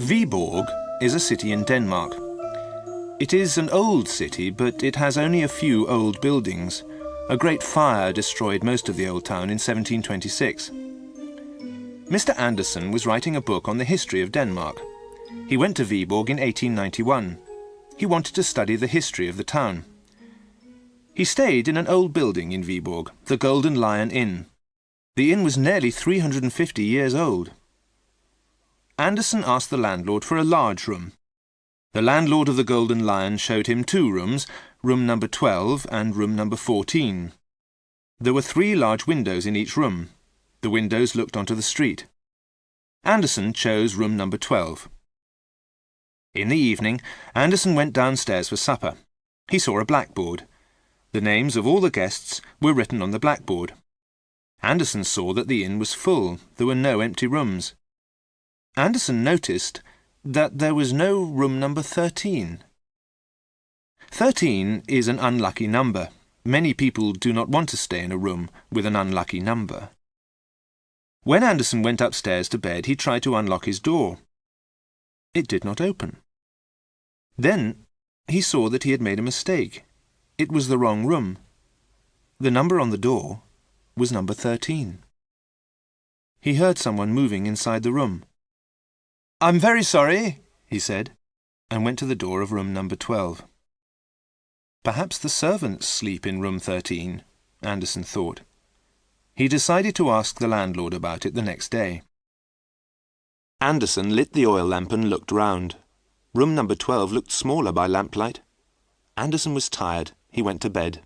Viborg is a city in Denmark. It is an old city, but it has only a few old buildings. A great fire destroyed most of the old town in 1726. Mr. Andersen was writing a book on the history of Denmark. He went to Viborg in 1891. He wanted to study the history of the town. He stayed in an old building in Viborg, the Golden Lion Inn. The inn was nearly 350 years old. Andersen asked the landlord for a large room. The landlord of the Golden Lion showed him two rooms, room number 12 and room number 14. There were 3 large windows in each room. The windows looked onto the street. Andersen chose room number 12. In the evening, Andersen went downstairs for supper. He saw a blackboard. The names of all the guests were written on the blackboard. Andersen saw that the inn was full. There were no empty rooms. Andersen noticed that there was no room number 13. 13 is an unlucky number. Many people do not want to stay in a room with an unlucky number. When Andersen went upstairs to bed, he tried to unlock his door. It did not open. Then he saw that he had made a mistake. It was the wrong room. The number on the door was number 13. He heard someone moving inside the room. "I'm very sorry," he said, and went to the door of room number 12. Perhaps the servants sleep in room 13, Andersen thought. He decided to ask the landlord about it the next day. Andersen lit the oil lamp and looked round. Room number 12 looked smaller by lamplight. Andersen was tired. He went to bed.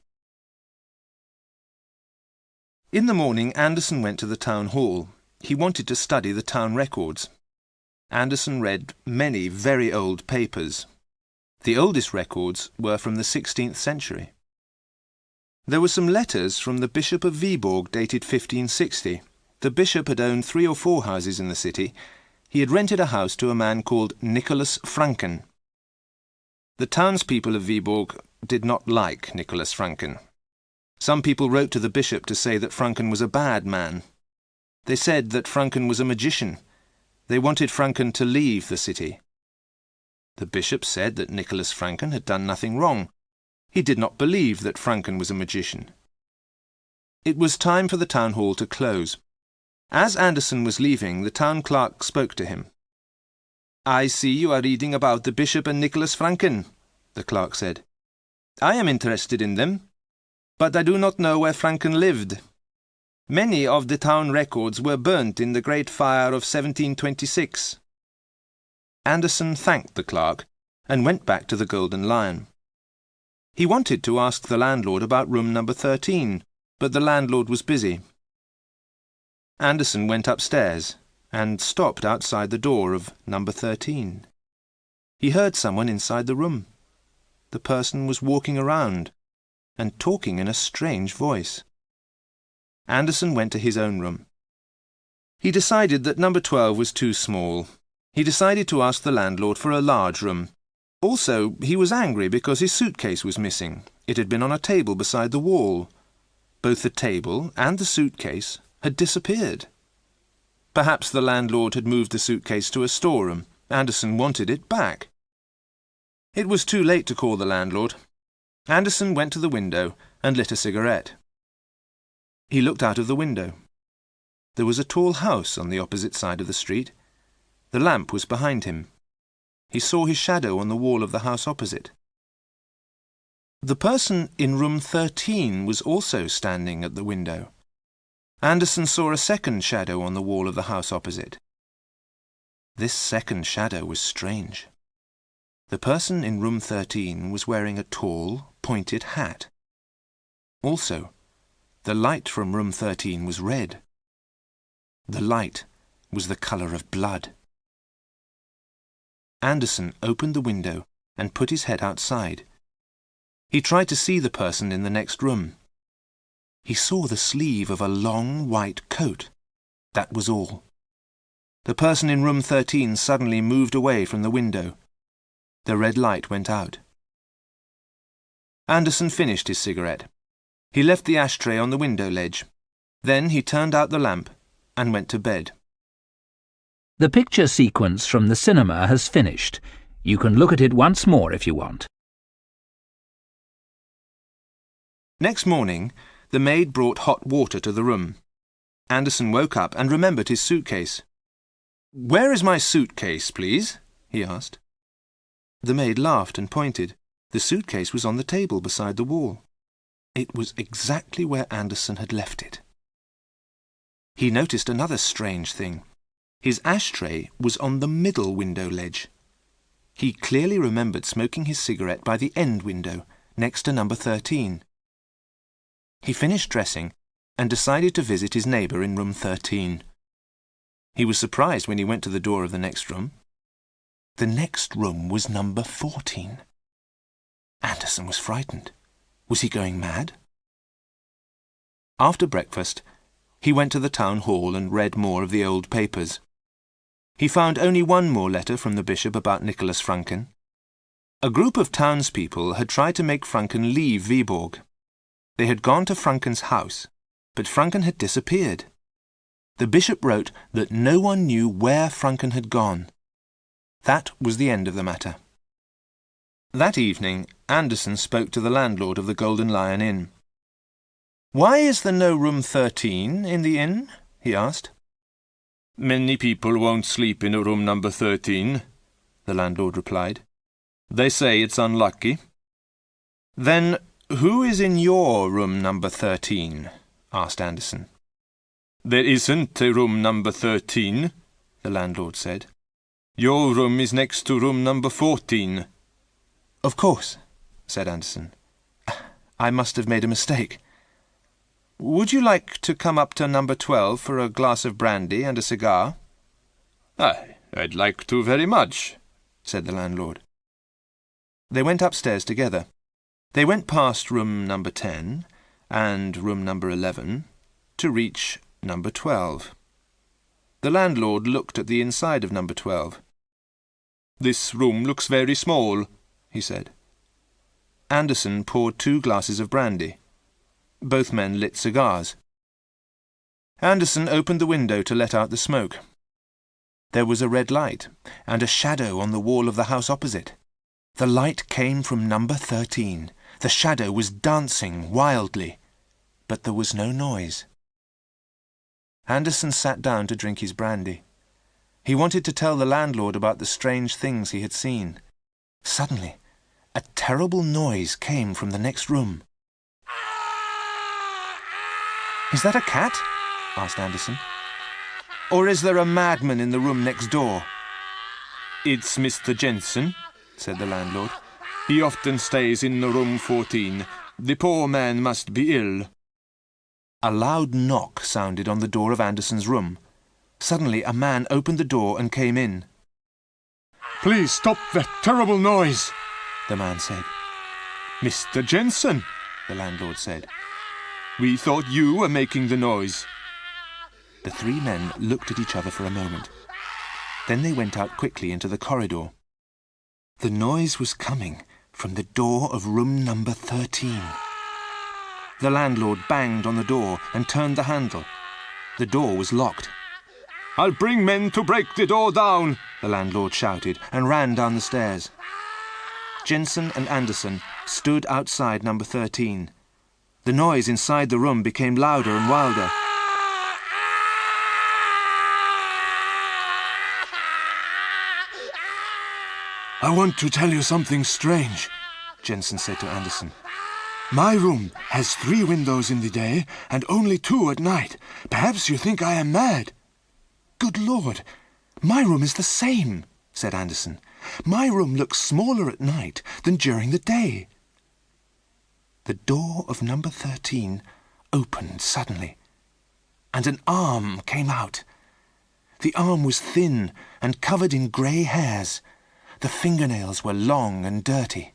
In the morning, Andersen went to the town hall. He wanted to study the town records. Andersen read many very old papers. The oldest records were from the 16th century. There were some letters from the Bishop of Viborg dated 1560. The bishop had owned 3 or 4 houses in the city. He had rented a house to a man called Nicholas Franken. The townspeople of Viborg did not like Nicholas Franken. Some people wrote to the bishop to say that Franken was a bad man. They said that Franken was a magician. They wanted Franken to leave the city. The bishop said that Nicholas Franken had done nothing wrong. He did not believe that Franken was a magician. It was time for the town hall to close. As Andersen was leaving, the town clerk spoke to him. "I see you are reading about the bishop and Nicholas Franken," the clerk said. "I am interested in them, but I do not know where Franken lived. Many of the town records were burnt in the Great Fire of 1726. Andersen thanked the clerk and went back to the Golden Lion. He wanted to ask the landlord about room number 13, but the landlord was busy. Andersen went upstairs and stopped outside the door of number 13. He heard someone inside the room. The person was walking around and talking in a strange voice. Andersen went to his own room. He decided that number 12 was too small. He decided to ask the landlord for a large room. Also, he was angry because his suitcase was missing. It had been on a table beside the wall. Both the table and the suitcase had disappeared. Perhaps the landlord had moved the suitcase to a storeroom. Andersen wanted it back. It was too late to call the landlord. Andersen went to the window and lit a cigarette. He looked out of the window. There was a tall house on the opposite side of the street. The lamp was behind him. He saw his shadow on the wall of the house opposite. The person in room 13 was also standing at the window. Andersen saw a second shadow on the wall of the house opposite. This second shadow was strange. The person in room 13 was wearing a tall, pointed hat. Also, the light from room 13 was red. The light was the colour of blood. Andersen opened the window and put his head outside. He tried to see the person in the next room. He saw the sleeve of a long white coat. That was all. The person in room 13 suddenly moved away from the window. The red light went out. Andersen finished his cigarette. He left the ashtray on the window ledge. Then he turned out the lamp and went to bed. The picture sequence from the cinema has finished. You can look at it once more if you want. Next morning, the maid brought hot water to the room. Anderson woke up and remembered his suitcase. "Where is my suitcase, please?" he asked. The maid laughed and pointed. The suitcase was on the table beside the wall. It was exactly where Anderson had left it. He noticed another strange thing. His ashtray was on the middle window ledge. He clearly remembered smoking his cigarette by the end window, next to number 13. He finished dressing and decided to visit his neighbour in room 13. He was surprised when he went to the door of the next room. The next room was number 14. Anderson was frightened. Was he going mad? After breakfast, he went to the town hall and read more of the old papers. He found only one more letter from the bishop about Nicholas Franken. A group of townspeople had tried to make Franken leave Viborg. They had gone to Franken's house, but Franken had disappeared. The bishop wrote that no one knew where Franken had gone. That was the end of the matter. That evening, Anderson spoke to the landlord of the Golden Lion Inn. "Why is there no room 13 in the inn?" he asked. "Many people won't sleep in a room number 13, the landlord replied. "They say it's unlucky." "Then who is in your room number 13? asked Anderson. "There isn't a room number 13, the landlord said. "Your room is next to room number 14. "Of course," said Anderson. "I must have made a mistake. Would you like to come up to number 12 for a glass of brandy and a cigar?" "I'd like to very much," said the landlord. They went upstairs together. They went past room number 10 and room number 11 to reach number 12. The landlord looked at the inside of number 12. "This room looks very small," he said. Anderson poured 2 glasses of brandy. Both men lit cigars. Anderson opened the window to let out the smoke. There was a red light and a shadow on the wall of the house opposite. The light came from number 13. The shadow was dancing wildly, but there was no noise. Anderson sat down to drink his brandy. He wanted to tell the landlord about the strange things he had seen. Suddenly, a terrible noise came from the next room. "Is that a cat?" asked Anderson. "Or is there a madman in the room next door?" "It's Mr. Jensen," said the landlord. "He often stays in room 14. The poor man must be ill." A loud knock sounded on the door of Anderson's room. Suddenly a man opened the door and came in. "Please stop that terrible noise," the man said. "Mr. Jensen," the landlord said. "We thought you were making the noise." The 3 men looked at each other for a moment. Then they went out quickly into the corridor. The noise was coming from the door of room number 13. The landlord banged on the door and turned the handle. The door was locked. "I'll bring men to break the door down," the landlord shouted and ran down the stairs. Jensen and Anderson stood outside number 13. The noise inside the room became louder and wilder. "I want to tell you something strange," Jensen said to Anderson. "My room has 3 windows in the day and only 2 at night. Perhaps you think I am mad." "Good Lord, my room is the same," said Anderson. "My room looks smaller at night than during the day." The door of number 13 opened suddenly, and an arm came out. The arm was thin and covered in grey hairs. The fingernails were long and dirty.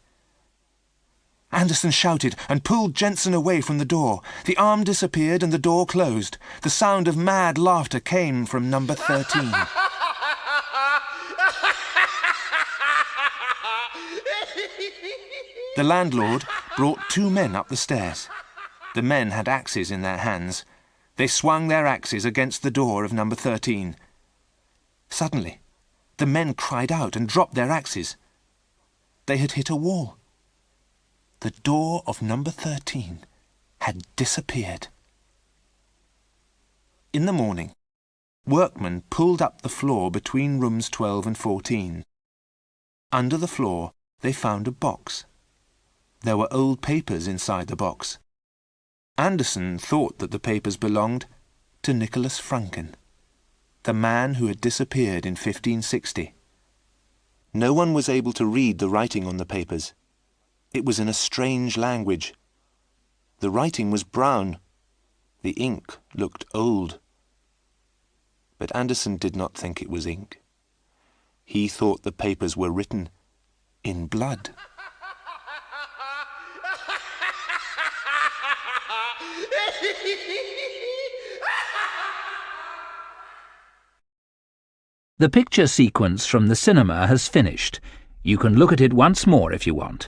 Anderson shouted and pulled Jensen away from the door. The arm disappeared and the door closed. The sound of mad laughter came from number 13. The landlord brought 2 men up the stairs. The men had axes in their hands. They swung their axes against the door of number 13. Suddenly, the men cried out and dropped their axes. They had hit a wall. The door of number 13 had disappeared. In the morning, workmen pulled up the floor between rooms 12 and 14. Under the floor, they found a box. There were old papers inside the box. Anderson thought that the papers belonged to Nicholas Franken, the man who had disappeared in 1560. No one was able to read the writing on the papers. It was in a strange language. The writing was brown. The ink looked old. But Anderson did not think it was ink. He thought the papers were written in blood. The picture sequence from the cinema has finished. You can look at it once more if you want.